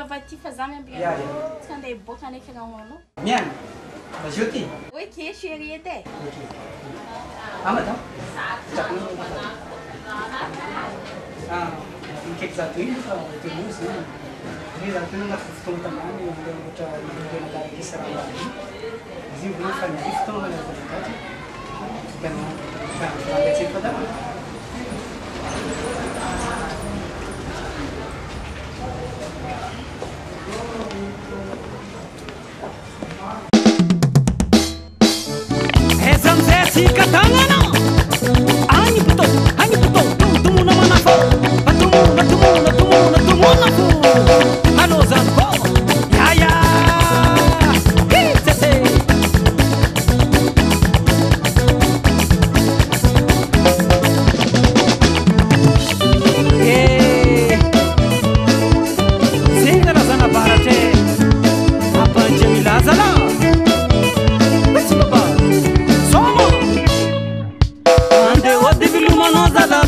avy fa za miamby tsy andeha boaka ndraiky anao. Miana. Vas-y ty. Ok, chérie edy e. Ah madame. Ah, mikaiky zato iny fa telo zany. Ny zato iny anaty fotoana tamany ohatra nalaky isy raha izy io vola fa ny fotoana na vola Grazie per dare. Zamzesi katangana ani puto tumu na manafo tumu na fu halo zanko ya sese singa na zana barate apanje milazala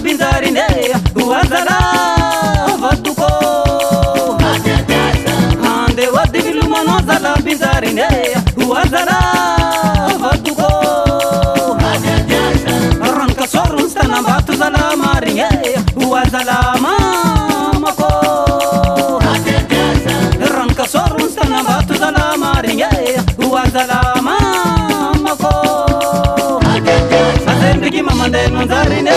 bindarine uazala vatuko ande wadi bilumano zala bindarine uazala vatuko ranka sorun stana batu zala maringe uazala mamako ranka sorun stana batu zala maringe uazala mamako azendigi mamande nonzarine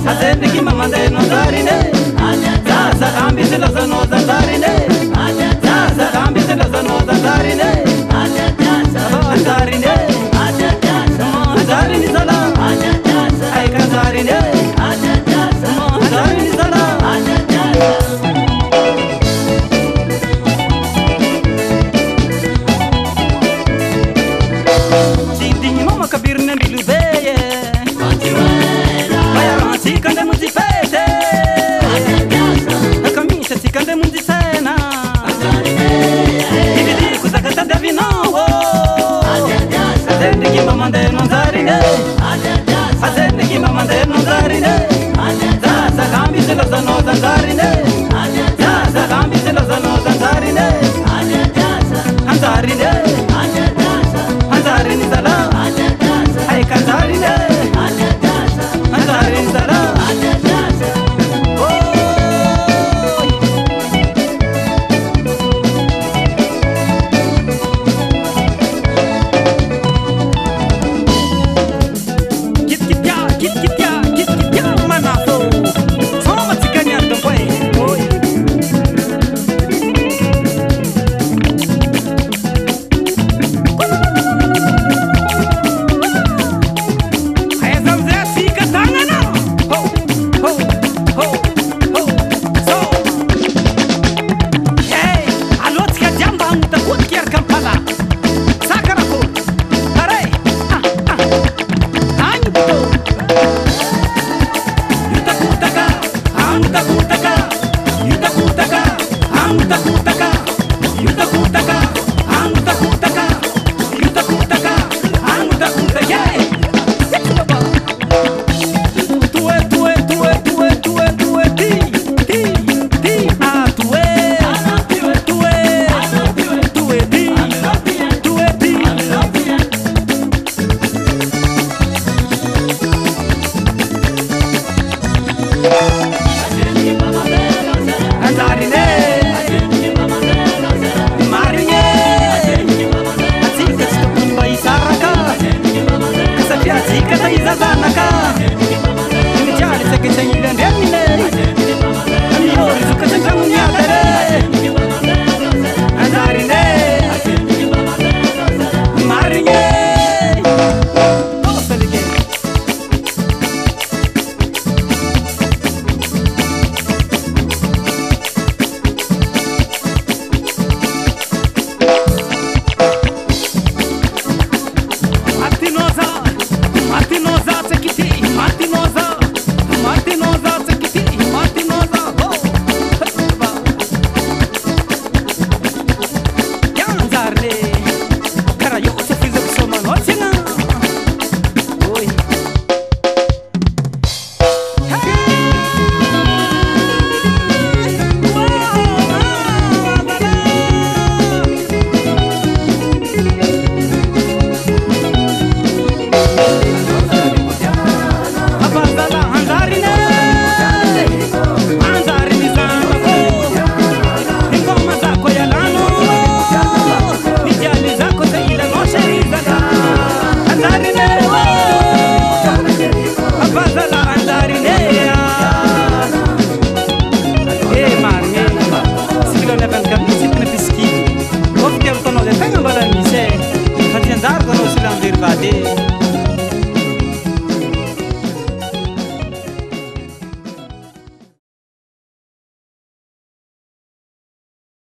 Azendiki mamande nonzarine Zaza gambi zila zano zanzarine Zaza gambi zila zano zanzarine Zanzarine Zanzarine zala Aika zanzarine Zanzarine zala Sidingi mama kabirne bilubeye Sikande mundi fete Nakamisha sikande mundi sena Ibidi kuzakata davino Azendiki mamande nonzarine